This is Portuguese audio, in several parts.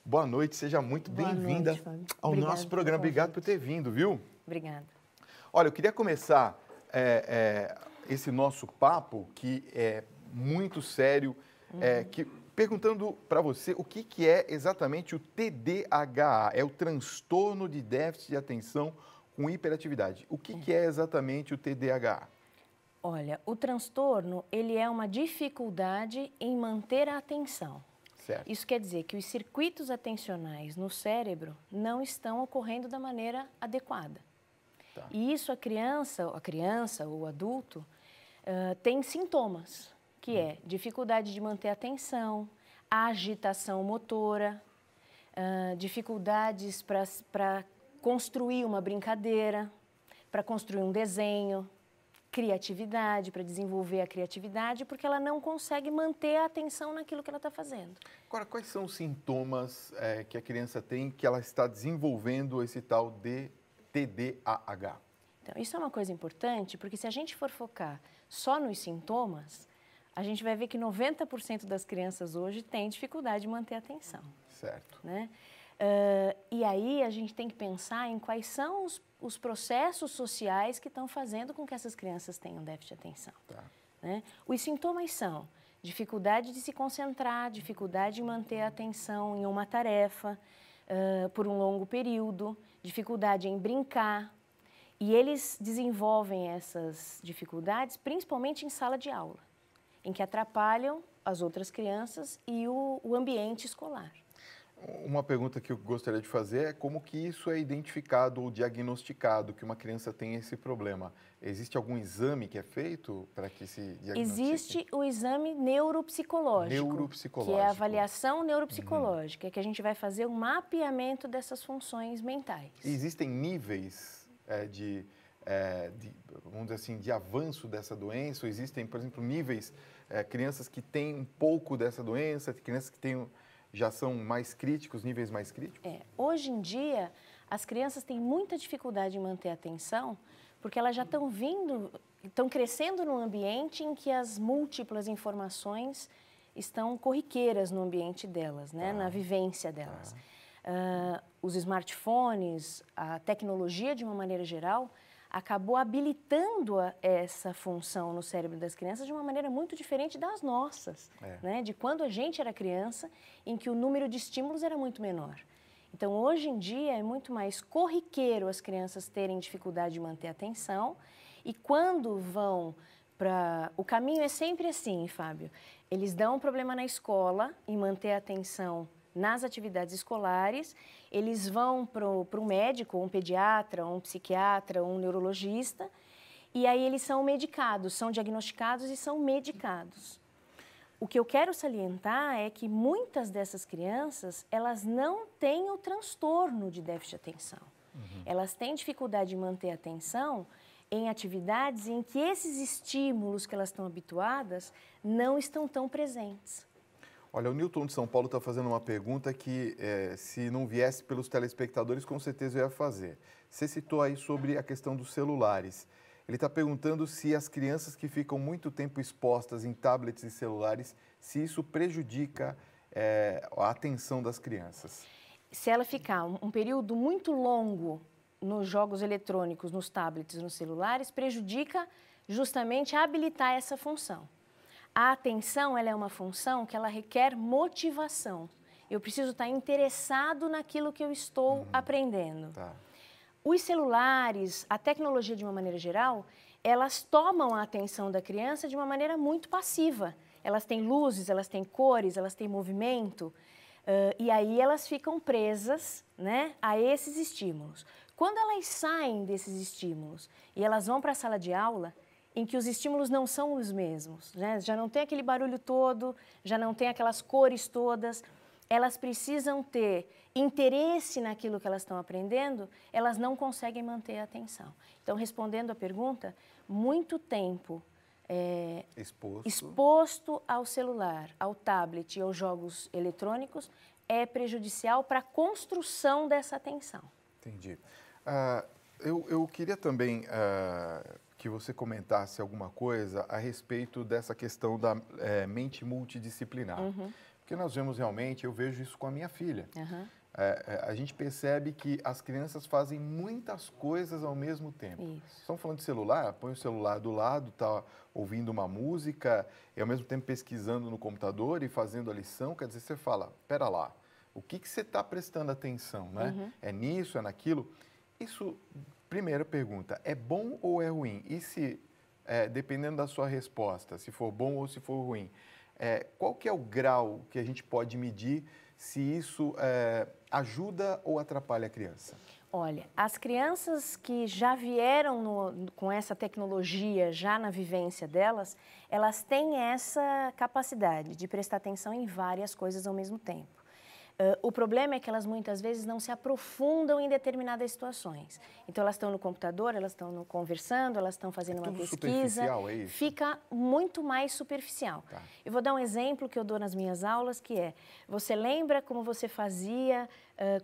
Boa noite, seja muito bem-vinda ao nosso programa. Obrigado por ter vindo, viu? Obrigada. Olha, eu queria começar esse nosso papo, que é muito sério, perguntando para você o que é exatamente o TDAH, é o transtorno de déficit de atenção com hiperatividade. O que é exatamente o TDAH? Olha, o transtorno, ele é uma dificuldade em manter a atenção. Certo. Isso quer dizer que os circuitos atencionais no cérebro não estão ocorrendo da maneira adequada. Tá. E isso a criança ou o adulto tem sintomas, que é dificuldade de manter a atenção, agitação motora, dificuldades para construir uma brincadeira, para construir um desenho, criatividade, para desenvolver a criatividade, porque ela não consegue manter a atenção naquilo que ela está fazendo. Agora, quais são os sintomas que a criança tem que ela está desenvolvendo esse tal de TDAH? Então, isso é uma coisa importante, porque se a gente for focar só nos sintomas, a gente vai ver que 90% das crianças hoje têm dificuldade de manter a atenção. Certo. Né? E aí a gente tem que pensar em quais são os processos sociais que estão fazendo com que essas crianças tenham déficit de atenção. Tá. Né? Os sintomas são dificuldade de se concentrar, dificuldade de manter a atenção em uma tarefa por um longo período, dificuldade em brincar. E eles desenvolvem essas dificuldades principalmente em sala de aula, em que atrapalham as outras crianças e o ambiente escolar. Uma pergunta que eu gostaria de fazer é como que isso é identificado ou diagnosticado, que uma criança tem esse problema. Existe algum exame que é feito para que se diagnostique? Existe o exame neuropsicológico, que é a avaliação neuropsicológica, que a gente vai fazer um mapeamento dessas funções mentais. E existem níveis vamos dizer assim, de avanço dessa doença? Ou existem, por exemplo, níveis, crianças que têm um pouco dessa doença, crianças que têm... já são mais críticos, níveis mais críticos? Hoje em dia, as crianças têm muita dificuldade em manter a atenção, porque elas já estão crescendo num ambiente em que as múltiplas informações estão corriqueiras no ambiente delas, né? Na vivência delas. Os smartphones, a tecnologia de uma maneira geral, acabou habilitando essa função no cérebro das crianças de uma maneira muito diferente das nossas, né? De quando a gente era criança, em que o número de estímulos era muito menor. Então, hoje em dia, é muito mais corriqueiro as crianças terem dificuldade de manter a atenção e quando vão para... O caminho é sempre assim, Fábio. Eles dão um problema na escola em manter a atenção nas atividades escolares, eles vão para um médico, um pediatra, um psiquiatra, um neurologista, e aí eles são medicados, são diagnosticados e são medicados. O que eu quero salientar é que muitas dessas crianças, elas não têm o transtorno de déficit de atenção. Elas têm dificuldade de manter a atenção em atividades em que esses estímulos que elas estão habituadas não estão tão presentes. Olha, o Newton de São Paulo está fazendo uma pergunta que, se não viesse pelos telespectadores, com certeza eu ia fazer. Você citou aí sobre a questão dos celulares. Ele está perguntando se as crianças que ficam muito tempo expostas em tablets e celulares, se isso prejudica a atenção das crianças. Se ela ficar um período muito longo nos jogos eletrônicos, nos tablets, nos celulares, prejudica justamente a habilitar essa função. A atenção, ela é uma função que ela requer motivação. Eu preciso estar interessado naquilo que eu estou aprendendo. Tá. Os celulares, a tecnologia de uma maneira geral, elas tomam a atenção da criança de uma maneira muito passiva. Elas têm luzes, elas têm cores, elas têm movimento, e aí elas ficam presas, né, a esses estímulos. Quando elas saem desses estímulos e elas vão para a sala de aula, em que os estímulos não são os mesmos, né? Já não tem aquele barulho todo, já não tem aquelas cores todas, elas precisam ter interesse naquilo que elas estão aprendendo, elas não conseguem manter a atenção. Então, respondendo à pergunta, muito tempo exposto ao celular, ao tablet e aos jogos eletrônicos é prejudicial para a construção dessa atenção. Entendi. Eu queria também que você comentasse alguma coisa a respeito dessa questão da mente multidisciplinar. Porque nós vemos realmente, eu vejo isso com a minha filha. Uhum. A gente percebe que as crianças fazem muitas coisas ao mesmo tempo. Isso. Estão falando de celular, põe o celular do lado, está ouvindo uma música e ao mesmo tempo pesquisando no computador e fazendo a lição. Quer dizer, você fala, pera lá, o que você está prestando atenção, né? Uhum. É nisso, é naquilo? Isso, primeira pergunta, é bom ou é ruim? E se, dependendo da sua resposta, se for bom ou se for ruim, qual que é o grau que a gente pode medir se isso ajuda ou atrapalha a criança? Olha, as crianças que já vieram com essa tecnologia, já na vivência delas, elas têm essa capacidade de prestar atenção em várias coisas ao mesmo tempo. O problema é que elas muitas vezes não se aprofundam em determinadas situações. Então, elas estão no computador, elas estão conversando, elas estão fazendo uma pesquisa. Superficial, é isso? Fica muito mais superficial. Tá. Eu vou dar um exemplo que eu dou nas minhas aulas, que é, você lembra como você fazia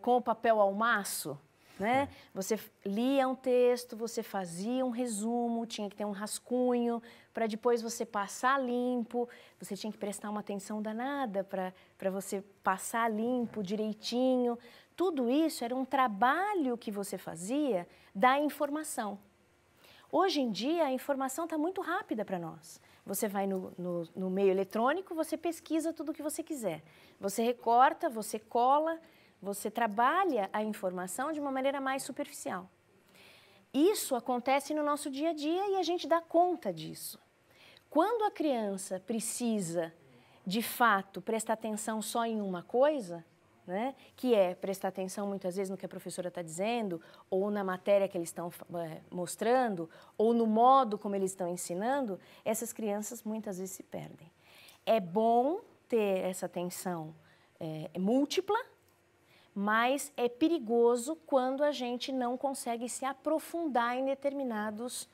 com o papel ao maço? Né? Você lia um texto, você fazia um resumo, tinha que ter um rascunho, para depois você passar limpo, você tinha que prestar uma atenção danada para você passar limpo, direitinho. Tudo isso era um trabalho que você fazia da informação. Hoje em dia, a informação está muito rápida para nós. Você vai no meio eletrônico, você pesquisa tudo o que você quiser. Você recorta, você cola, você trabalha a informação de uma maneira mais superficial. Isso acontece no nosso dia a dia e a gente dá conta disso. Quando a criança precisa, de fato, prestar atenção só em uma coisa, né, que é prestar atenção muitas vezes no que a professora está dizendo, ou na matéria que eles estão mostrando, ou no modo como eles estão ensinando, essas crianças muitas vezes se perdem. É bom ter essa atenção múltipla, mas é perigoso quando a gente não consegue se aprofundar em determinadas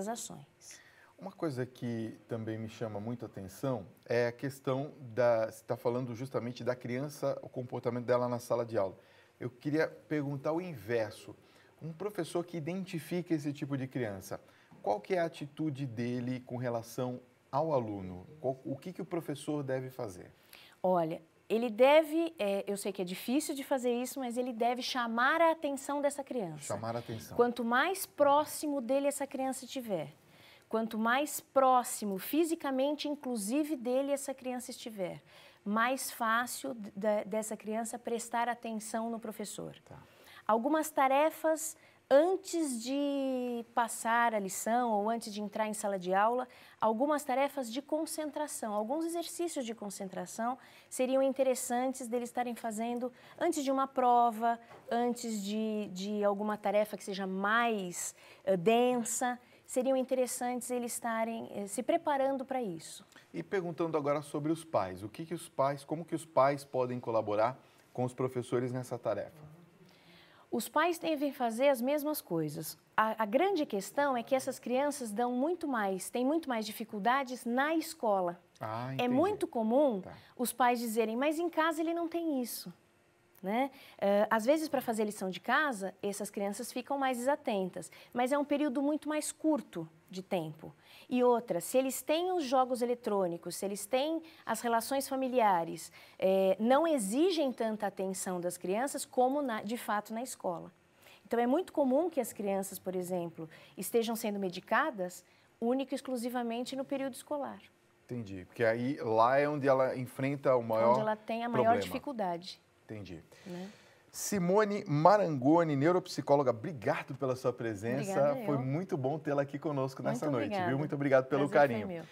ações. Uma coisa que também me chama muito a atenção é a questão você está falando justamente da criança, o comportamento dela na sala de aula. Eu queria perguntar o inverso. Um professor que identifica esse tipo de criança, qual que é a atitude dele com relação ao aluno? O que o professor deve fazer? Olha, ele deve, eu sei que é difícil de fazer isso, mas ele deve chamar a atenção dessa criança. Chamar a atenção. Quanto mais próximo dele essa criança estiver, quanto mais próximo, fisicamente, inclusive, dele essa criança estiver, mais fácil dessa criança prestar atenção no professor. Tá. Algumas tarefas antes de passar a lição ou antes de entrar em sala de aula, algumas tarefas de concentração, alguns exercícios de concentração seriam interessantes deles estarem fazendo antes de uma prova, antes de alguma tarefa que seja mais densa, seriam interessantes eles estarem se preparando para isso. E perguntando agora sobre os pais, como que os pais podem colaborar com os professores nessa tarefa? Os pais devem fazer as mesmas coisas. A grande questão é que essas crianças têm muito mais dificuldades na escola. Ah, é muito comum os pais dizerem, mas em casa ele não tem isso. Né? Às vezes, para fazer lição de casa, essas crianças ficam mais desatentas, mas é um período muito mais curto de tempo. E outra, se eles têm os jogos eletrônicos, se eles têm as relações familiares, não exigem tanta atenção das crianças como, de fato, na escola. Então, é muito comum que as crianças, por exemplo, estejam sendo medicadas única e exclusivamente no período escolar. Entendi, porque aí lá é onde ela enfrenta o maior onde ela tem a maior dificuldade. Entendi. Né? Simone Marangoni, neuropsicóloga, obrigado pela sua presença. Obrigada, foi muito bom tê-la aqui conosco nessa noite, obrigada. viu? Muito obrigado pelo Prazer carinho. foi meu.